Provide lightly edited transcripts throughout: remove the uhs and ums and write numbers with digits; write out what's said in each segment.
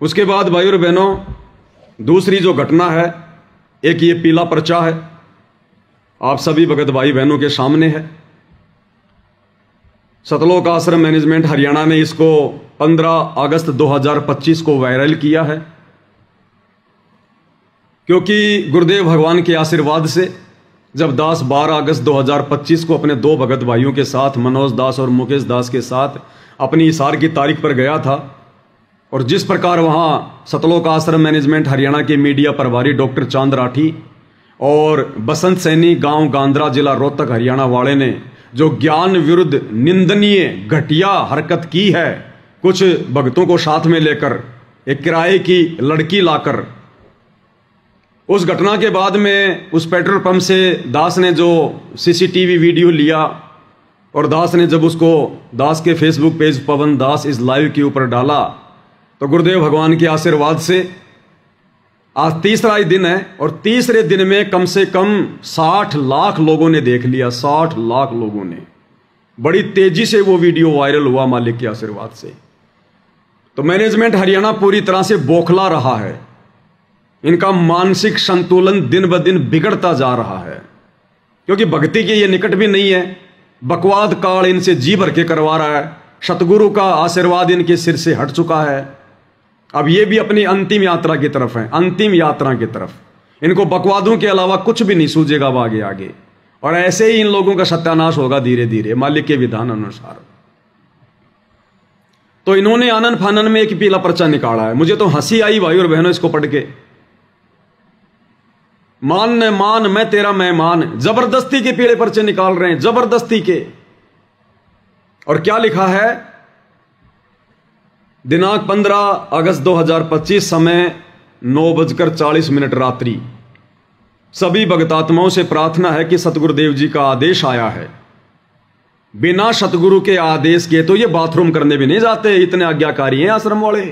उसके बाद भाई और बहनों, दूसरी जो घटना है, एक ये पीला पर्चा है, आप सभी भगत भाई बहनों के सामने है। सतलोक आश्रम मैनेजमेंट हरियाणा ने इसको 15 अगस्त 2025 को वायरल किया है, क्योंकि गुरुदेव भगवान के आशीर्वाद से जब दास 12 अगस्त 2025 को अपने दो भगत भाइयों के साथ, मनोज दास और मुकेश दास के साथ, अपनी इसार की तारीख पर गया था, और जिस प्रकार वहाँ सतलोक आश्रम मैनेजमेंट हरियाणा के मीडिया प्रभारी डॉक्टर चांद राठी और बसंत सैनी गांव गांद्रा जिला रोहतक हरियाणा वाले ने जो ज्ञान विरुद्ध निंदनीय घटिया हरकत की है, कुछ भक्तों को साथ में लेकर एक किराए की लड़की लाकर, उस घटना के बाद में उस पेट्रोल पंप से दास ने जो सीसीटीवी वीडियो लिया और दास ने जब उसको दास के फेसबुक पेज पवन दास इस लाइव के ऊपर डाला, तो गुरुदेव भगवान के आशीर्वाद से आज तीसरा ही दिन है, और तीसरे दिन में कम से कम 60 लाख लोगों ने देख लिया। 60 लाख लोगों ने, बड़ी तेजी से वो वीडियो वायरल हुआ मालिक के आशीर्वाद से। तो मैनेजमेंट हरियाणा पूरी तरह से बौखला रहा है, इनका मानसिक संतुलन दिन ब दिन बिगड़ता जा रहा है, क्योंकि भक्ति के ये निकट भी नहीं है। बकवाद काल इनसे जी भर के करवा रहा है, सतगुरु का आशीर्वाद इनके सिर से हट चुका है। अब ये भी अपनी अंतिम यात्रा की तरफ है, अंतिम यात्रा की तरफ। इनको बकवादों के अलावा कुछ भी नहीं सूझेगा आगे आगे, और ऐसे ही इन लोगों का सत्यानाश होगा धीरे धीरे मालिक के विधान अनुसार। तो इन्होंने आनन फानन में एक पीला पर्चा निकाला है। मुझे तो हंसी आई भाई और बहनों इसको पढ़ के। मान ने मान, मैं तेरा मेहमान, जबरदस्ती के पीले पर्चे निकाल रहे हैं, जबरदस्ती के। और क्या लिखा है? दिनांक 15 अगस्त 2025, समय 9:40 रात्रि। सभी भक्तात्माओं से प्रार्थना है कि सतगुरुदेव जी का आदेश आया है। बिना सतगुरु के आदेश के तो ये बाथरूम करने भी नहीं जाते, इतने आज्ञाकारी हैं आश्रम वाले।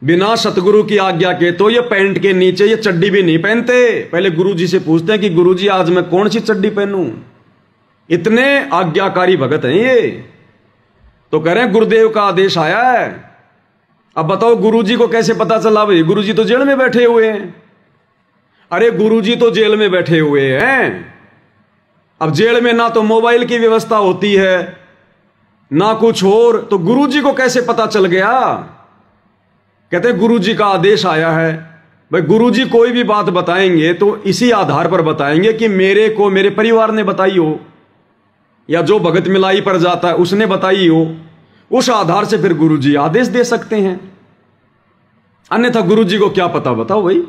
बिना सतगुरु की आज्ञा के तो ये पैंट के नीचे ये चड्डी भी नहीं पहनते। पहले गुरुजी से पूछते हैं कि गुरुजी आज मैं कौन सी चड्डी पहनूं। इतने आज्ञाकारी भगत हैं ये। तो कह रहे हैं गुरुदेव का आदेश आया है। अब बताओ गुरुजी को कैसे पता चला? भाई गुरुजी तो जेल में बैठे हुए हैं। अरे गुरुजी तो जेल में बैठे हुए हैं। अब जेल में ना तो मोबाइल की व्यवस्था होती है ना कुछ और, तो गुरुजी को कैसे पता चल गया? कहते हैं गुरुजी का आदेश आया है। भाई गुरुजी कोई भी बात बताएंगे तो इसी आधार पर बताएंगे कि मेरे को मेरे परिवार ने बताई हो, या जो भगत मिलाई पर जाता है उसने बताई हो। उस आधार से फिर गुरुजी आदेश दे सकते हैं, अन्यथा गुरुजी को क्या पता? बताओ भाई।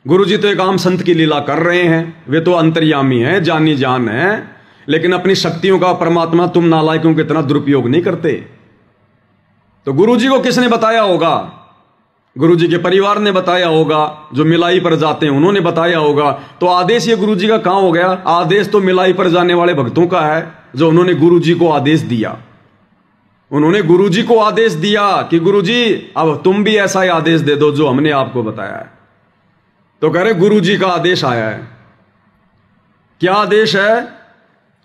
गुरुजी तो एक आम संत की लीला कर रहे हैं, वे तो अंतर्यामी हैं, जानी जान है, लेकिन अपनी शक्तियों का परमात्मा तुम नालायकों की तरह दुरुपयोग नहीं करते। तो गुरुजी को किसने बताया होगा? गुरुजी के परिवार ने बताया होगा, जो मिलाई पर जाते हैं उन्होंने बताया होगा। तो आदेश ये गुरुजी का कहां हो गया? आदेश तो मिलाई पर जाने वाले भक्तों का है, जो उन्होंने गुरुजी को आदेश दिया। उन्होंने गुरुजी को आदेश दिया कि गुरुजी अब तुम भी ऐसा ही आदेश दे दो जो हमने आपको बताया है। तो कह रहे गुरुजी का आदेश आया है। क्या आदेश है?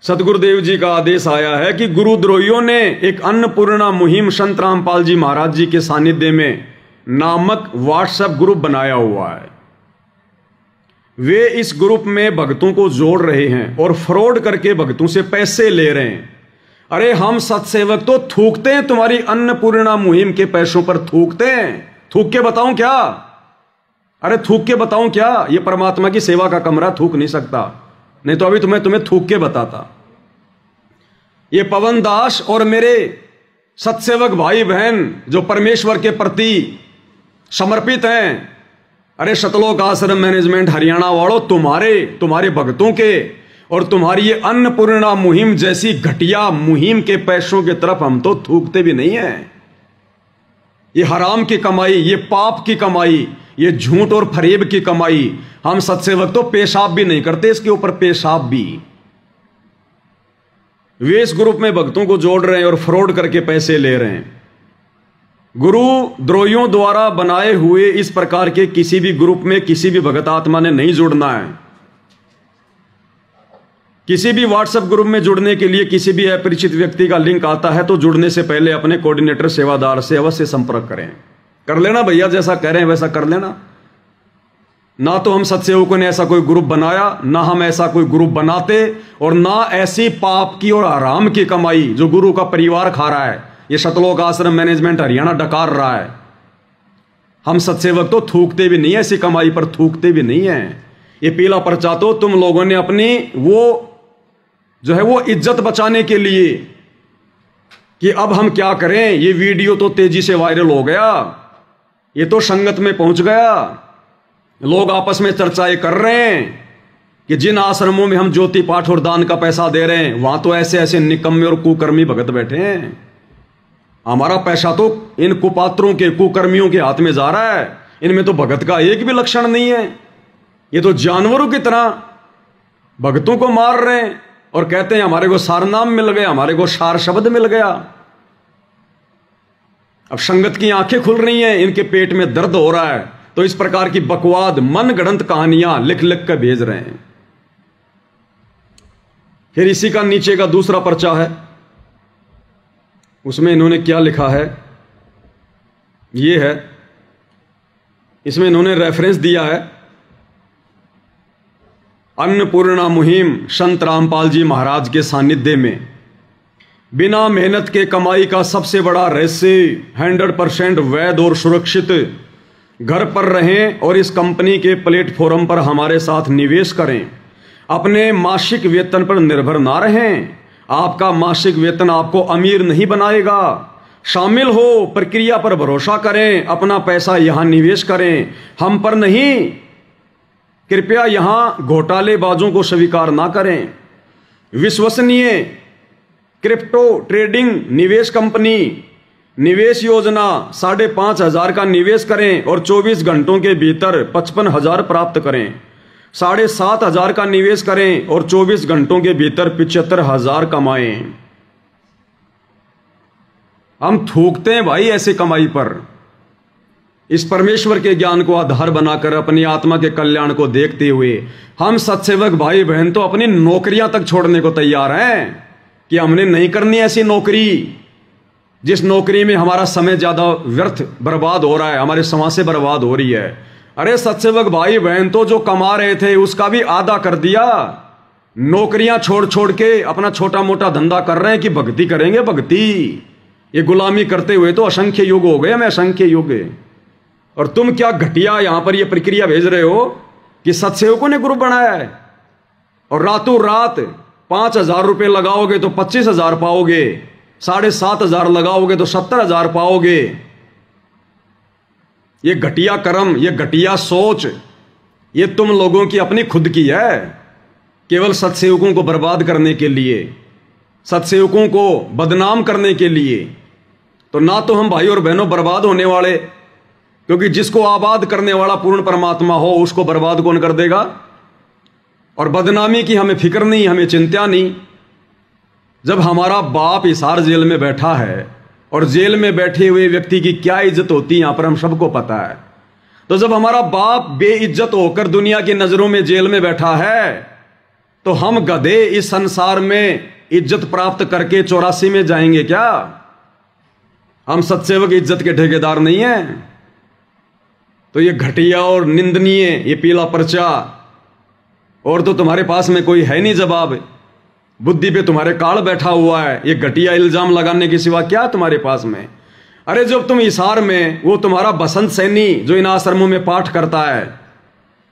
सतगुरुदेव जी का आदेश आया है कि गुरुद्रोहियों ने एक अन्नपूर्णा मुहिम संत रामपाल जी महाराज जी के सानिध्य में नामक व्हाट्सएप ग्रुप बनाया हुआ है। वे इस ग्रुप में भक्तों को जोड़ रहे हैं और फ्रॉड करके भक्तों से पैसे ले रहे हैं। अरे हम सत्सेवक तो थूकते हैं तुम्हारी अन्नपूर्णा मुहिम के पैसों पर, थूकते हैं। थूक के बताऊं क्या? अरे थूक के बताऊं क्या? ये परमात्मा की सेवा का कमरा, थूक नहीं सकता, नहीं तो अभी तुम्हें थूक के बताता। ये पवन दास और मेरे सत्सेवक भाई बहन जो परमेश्वर के प्रति समर्पित हैं, अरे सतलोक आश्रम मैनेजमेंट हरियाणा वालों, तुम्हारे भक्तों के और तुम्हारी ये अन्नपूर्णा मुहिम जैसी घटिया मुहिम के पैसों की तरफ हम तो थूकते भी नहीं है। ये हराम की कमाई, ये पाप की कमाई, ये झूठ और फरेब की कमाई, हम सत्सेवक तो पेशाब भी नहीं करते इसके ऊपर, पेशाब भी। वे इस ग्रुप में भक्तों को जोड़ रहे हैं और फ्रॉड करके पैसे ले रहे हैं। गुरु द्रोहियों द्वारा बनाए हुए इस प्रकार के किसी भी ग्रुप में किसी भी भगत आत्मा ने नहीं जुड़ना है। किसी भी व्हाट्सएप ग्रुप में जुड़ने के लिए किसी भी अपरिचित व्यक्ति का लिंक आता है तो जुड़ने से पहले अपने कोऑर्डिनेटर सेवादार से अवश्य संपर्क करें। कर लेना भैया, जैसा कह रहे हैं वैसा कर लेना। ना तो हम सत्सेवकों ने ऐसा कोई ग्रुप बनाया, ना हम ऐसा कोई ग्रुप बनाते, और ना ऐसी पाप की और आराम की कमाई जो गुरु का परिवार खा रहा है, ये शतलोक आश्रम मैनेजमेंट हरियाणा डकार रहा है। हम सत्सेवक तो थूकते भी नहीं है, ऐसी कमाई पर थूकते भी नहीं है। ये पीला पर्चा तो तुम लोगों ने अपनी वो जो है वो इज्जत बचाने के लिए कि अब हम क्या करें, ये वीडियो तो तेजी से वायरल हो गया, ये तो संगत में पहुंच गया, लोग आपस में चर्चाएं कर रहे हैं कि जिन आश्रमों में हम ज्योति पाठ और दान का पैसा दे रहे हैं वहां तो ऐसे ऐसे निकम्मे और कुकर्मी भगत बैठे हैं। हमारा पैसा तो इन कुपात्रों के कुकर्मियों के हाथ में जा रहा है, इनमें तो भगत का एक भी लक्षण नहीं है। ये तो जानवरों की तरह भगतों को मार रहे हैं और कहते हैं हमारे को सार नाम मिल गया, हमारे को सार शब्द मिल गया। अब संगत की आंखें खुल रही हैं, इनके पेट में दर्द हो रहा है, तो इस प्रकार की बकवाद मन गढ़ंत कहानियां लिख लिख कर भेज रहे हैं। फिर इसी का नीचे का दूसरा पर्चा है, उसमें इन्होंने क्या लिखा है, ये है, इसमें इन्होंने रेफरेंस दिया है अन्नपूर्णा मुहिम संत रामपाल जी महाराज के सानिध्य में। बिना मेहनत के कमाई का सबसे बड़ा रहस्य 100% वैध और सुरक्षित। घर पर रहें और इस कंपनी के प्लेटफॉर्म पर हमारे साथ निवेश करें। अपने मासिक वेतन पर निर्भर ना रहें, आपका मासिक वेतन आपको अमीर नहीं बनाएगा। शामिल हो, प्रक्रिया पर भरोसा करें, अपना पैसा यहां निवेश करें, हम पर नहीं। कृपया यहां घोटालेबाजों को स्वीकार ना करें। विश्वसनीय क्रिप्टो ट्रेडिंग निवेश कंपनी, निवेश योजना 5,500 का निवेश करें और 24 घंटों के भीतर 55,000 प्राप्त करें। 7,500 का निवेश करें और 24 घंटों के भीतर 75,000 कमाएं। हम थूकते हैं भाई ऐसी कमाई पर। इस परमेश्वर के ज्ञान को आधार बनाकर अपनी आत्मा के कल्याण को देखते हुए हम सत्सेवक भाई बहन तो अपनी नौकरियां तक छोड़ने को तैयार हैं कि हमने नहीं करनी ऐसी नौकरी जिस नौकरी में हमारा समय ज्यादा व्यर्थ बर्बाद हो रहा है, हमारे समाज से बर्बाद हो रही है। अरे सत्सेवक भाई बहन तो जो कमा रहे थे उसका भी आधा कर दिया, नौकरियां छोड़ छोड़ के अपना छोटा मोटा धंधा कर रहे हैं कि भक्ति करेंगे भक्ति। ये गुलामी करते हुए तो असंख्य युग हो गए, मैं असंख्य युग। और तुम क्या घटिया यहां पर ये प्रक्रिया भेज रहे हो कि सत्सेवकों ने ग्रुप बनाया है और रातों रात 5,000 रुपए लगाओगे तो 25,000 पाओगे, 7,500 लगाओगे तो 70,000 पाओगे। ये घटिया कर्म, ये घटिया सोच, ये तुम लोगों की अपनी खुद की है, केवल सत्सेवकों को बर्बाद करने के लिए, सत्सेवकों को बदनाम करने के लिए। तो ना तो हम भाई और बहनों बर्बाद होने वाले, क्योंकि जिसको आबाद करने वाला पूर्ण परमात्मा हो उसको बर्बाद कौन कर देगा। और बदनामी की हमें फिक्र नहीं, हमें चिंता नहीं। जब हमारा बाप हिसार जेल में बैठा है और जेल में बैठे हुए व्यक्ति की क्या इज्जत होती है यहां पर हम सबको पता है। तो जब हमारा बाप बेइज्जत होकर दुनिया की नजरों में जेल में बैठा है तो हम गधे इस संसार में इज्जत प्राप्त करके 84 में जाएंगे क्या? हम सत्सेवक इज्जत के ठेकेदार नहीं हैं। तो ये घटिया और निंदनीय ये पीला पर्चा, और तो तुम्हारे पास में कोई है नहीं जवाब, बुद्धि पे तुम्हारे काल बैठा हुआ है। ये घटिया इल्जाम लगाने के सिवा क्या तुम्हारे पास में? अरे जब तुम हिसार में वो तुम्हारा बसंत सैनी जो इन आश्रमों में पाठ करता है,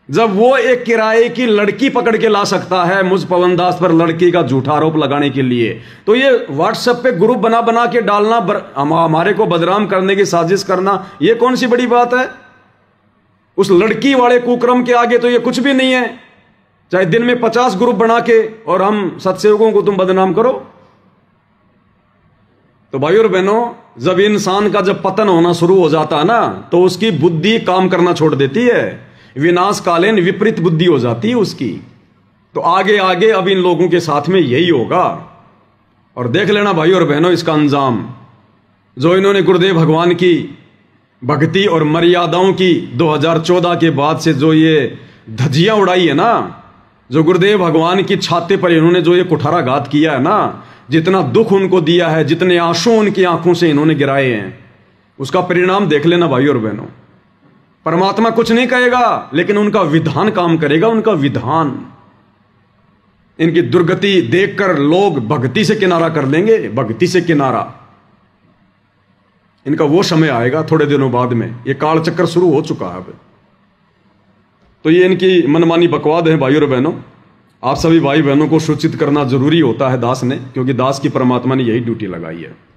जब वो एक किराए की लड़की पकड़ के ला सकता है मुझ पवन दास पर लड़की का झूठा आरोप लगाने के लिए, तो ये व्हाट्सएप पे ग्रुप बना बना के डालना, हमारे को बदनाम करने की साजिश करना, ये कौन सी बड़ी बात है? उस लड़की वाले कुक्रम के आगे तो ये कुछ भी नहीं है। चाहे दिन में 50 ग्रुप बना के और हम सत्सेवकों को तुम बदनाम करो। तो भाई और बहनों, जब इंसान का जब पतन होना शुरू हो जाता है ना तो उसकी बुद्धि काम करना छोड़ देती है, विनाशकालीन विपरीत बुद्धि हो जाती है उसकी। तो आगे आगे अब इन लोगों के साथ में यही होगा। और देख लेना भाई और बहनों इसका अंजाम, जो इन्होंने गुरुदेव भगवान की भक्ति और मर्यादाओं की 2014 के बाद से जो ये धज्जियां उड़ाई है ना, जो गुरुदेव भगवान की छाती पर इन्होंने जो ये कुठाराघात किया है ना, जितना दुख उनको दिया है, जितने आंसू उनकी आंखों से इन्होंने गिराए हैं, उसका परिणाम देख लेना भाइयों और बहनों। परमात्मा कुछ नहीं कहेगा, लेकिन उनका विधान काम करेगा, उनका विधान। इनकी दुर्गति देखकर लोग भक्ति से किनारा कर लेंगे, भक्ति से किनारा। इनका वो समय आएगा थोड़े दिनों बाद में, ये काल चक्कर शुरू हो चुका है अब। तो ये इनकी मनमानी बकवाद है भाइयों और बहनों। आप सभी भाई बहनों को सूचित करना जरूरी होता है दास ने, क्योंकि दास की परमात्मा ने यही ड्यूटी लगाई है।